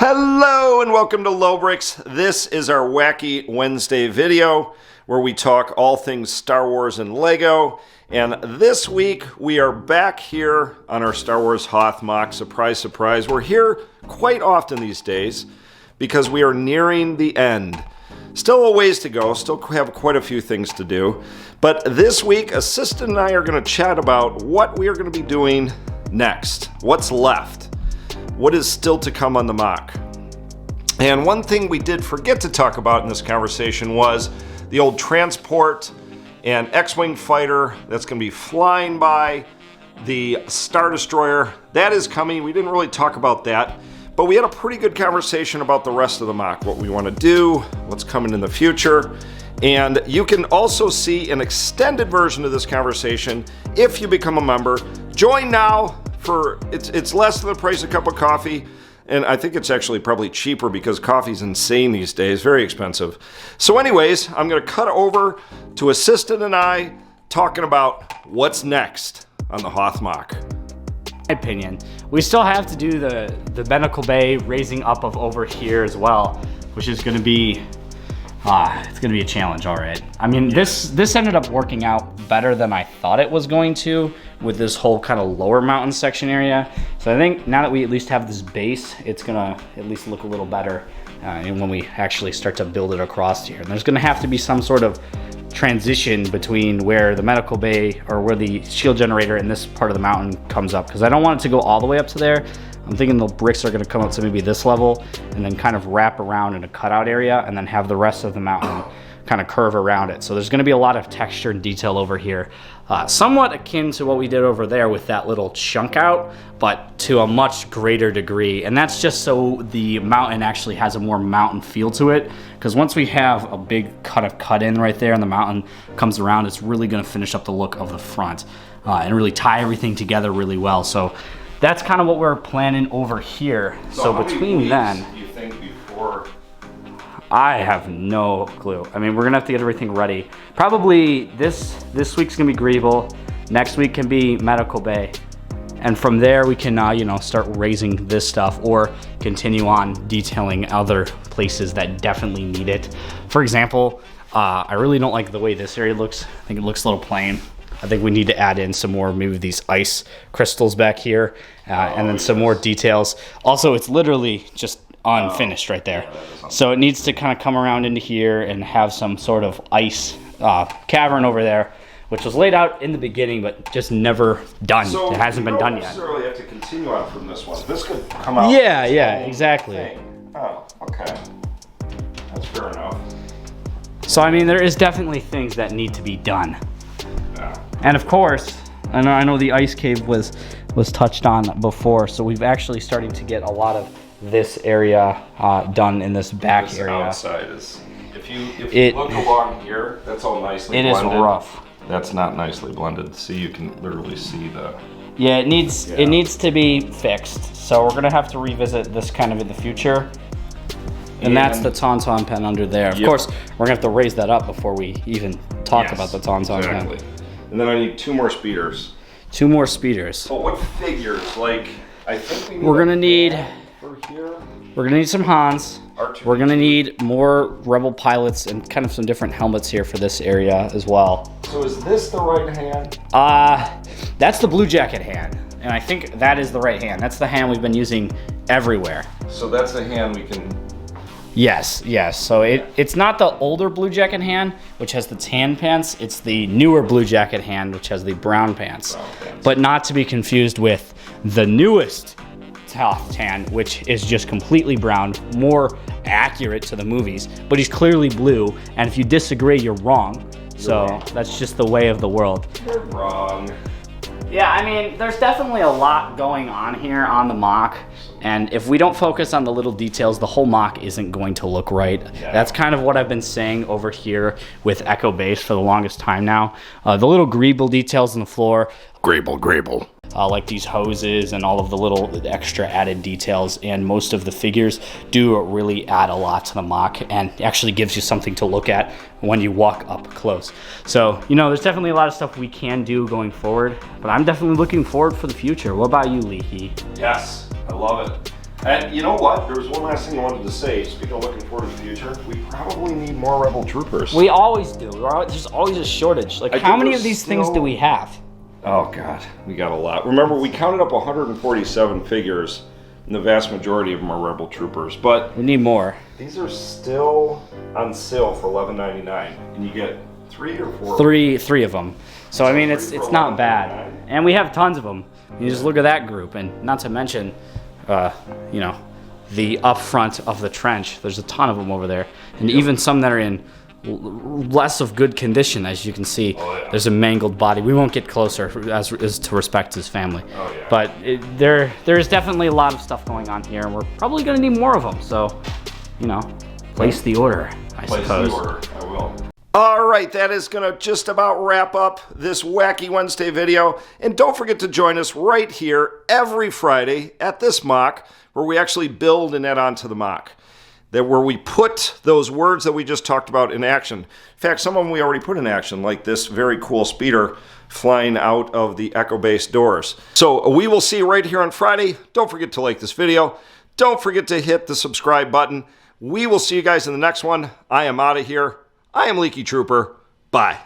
Hello and welcome to Lobricks. This is our Wacky Wednesday video where we talk all things Star Wars and Lego. And this week we are back here on our Star Wars Hoth MOC. Surprise, surprise. We're here quite often these days because we are nearing the end. Still a ways to go, still have quite a few things to do. But this week, Assistant and I are going to chat about what we are going to be doing next. What's left? What is still to come on the MOC? And one thing we did forget to talk about in this conversation was the old transport and X-Wing fighter that's going to be flying by the Star Destroyer. That is coming. We didn't really talk about that, but we had a pretty good conversation about the rest of the MOC, what we want to do, what's coming in the future. And you can also see an extended version of this conversation if you become a member. Join now. It's less than the price of a cup of coffee, and I think it's actually probably cheaper because coffee's insane these days, very expensive. So anyways, I'm going to cut over to Assistant and I talking about what's next on the Hoth MOC. My opinion, we still have to do the medical bay raising up of over here as well, which is going to be it's going to be a challenge, all right. I mean, this ended up working out better than I thought it was going to with this whole kind of lower mountain section area. So I think now that we at least have this base, it's going to at least look a little better and when we actually start to build it across here. And there's going to have to be some sort of transition between where the medical bay or where the shield generator in this part of the mountain comes up, because I don't want it to go all the way up to there. I'm thinking the bricks are going to come up to maybe this level and then kind of wrap around in a cutout area and then have the rest of the mountain kind of curve around it. So there's going to be a lot of texture and detail over here, somewhat akin to what we did over there with that little chunk out, but to a much greater degree. And that's just so the mountain actually has a more mountain feel to it, because once we have a big cut in right there and the mountain comes around, it's really going to finish up the look of the front and really tie everything together really well. So that's kind of what we're planning over here. So between then, do you think before? I have no clue. I mean, we're gonna have to get everything ready. Probably this week's gonna be Greeble. Next week can be Medical Bay. And from there we can start raising this stuff or continue on detailing other places that definitely need it. For example, I really don't like the way this area looks. I think it looks a little plain. I think we need to add in some more, maybe these ice crystals back here, and then some more details. Also, it's literally just unfinished right there. So it needs to kind of come around into here and have some sort of ice cavern over there, which was laid out in the beginning, but just never done. So it hasn't been done yet. You don't necessarily have to continue on from this one. This could come out. Yeah, exactly. Thing. Oh, okay. That's fair enough. So, I mean, there is definitely things that need to be done. And of course, I know the ice cave was touched on before, so we've actually starting to get a lot of this area done in this back this area. Outside is, if you look along here, that's all nicely blended. It is rough. That's not nicely blended. See, you can literally see the. Yeah, it needs to be fixed. So we're gonna have to revisit this kind of in the future. And that's the Tauntaun pen under there. Of course, we're gonna have to raise that up before we even talk about the Tauntaun pen. And then I need 2 more speeders. 2 more speeders. But what figures? Like, I think we're gonna need. For here. We're gonna need some Hans. We're gonna need more Rebel pilots and kind of some different helmets here for this area as well. So is this the right hand? That's the Blue Jacket hand. And I think that is the right hand. That's the hand we've been using everywhere. So that's the hand we can. Yes. So it's not the older Blue Jacket hand, which has the tan pants. It's the newer Blue Jacket hand, which has the brown pants. But not to be confused with the newest Hoth tan, which is just completely brown, more accurate to the movies. But he's clearly blue, and if you disagree, you're wrong. That's just the way of the world. You're wrong. Yeah, I mean, there's definitely a lot going on here on the MOC, and if we don't focus on the little details, the whole MOC isn't going to look right. Yeah. That's kind of what I've been saying over here with Echo Base for the longest time now. The little Greeble details on the floor. Greeble. Like these hoses and all of the little extra added details, and most of the figures do really add a lot to the MOC and actually gives you something to look at when you walk up close. So, there's definitely a lot of stuff we can do going forward, but I'm definitely looking forward for the future. What about you, Leahy? Yes, I love it. And you know what? There was one last thing I wanted to say. Speaking of looking forward to the future, we probably need more Rebel Troopers. We always do. There's always a shortage. Like, how many of these things do we have? Oh, God. We got a lot. Remember, we counted up 147 figures, and the vast majority of them are Rebel Troopers. But we need more. These are still on sale for $11.99, and you get 3 or 4? Three of them. So, I mean, it's not bad. And we have tons of them. You just look at that group, and not to mention... you know, the up front of the trench. There's a ton of them over there, and even some that are in less of good condition, as you can see. Oh, yeah. There's a mangled body. We won't get closer as to respect his family. Oh, yeah. But there's definitely a lot of stuff going on here, and we're probably going to need more of them. So, you know, place the order, I suppose. Place the order. I will. All right, that is going to just about wrap up this Wacky Wednesday video. And don't forget to join us right here every Friday at this MOC, where we actually build and add on to the MOC. Where we put those words that we just talked about in action. In fact, some of them we already put in action, like this very cool speeder flying out of the Echo Base doors. So we will see you right here on Friday. Don't forget to like this video. Don't forget to hit the subscribe button. We will see you guys in the next one. I am out of here. I am Leaky Trooper. Bye.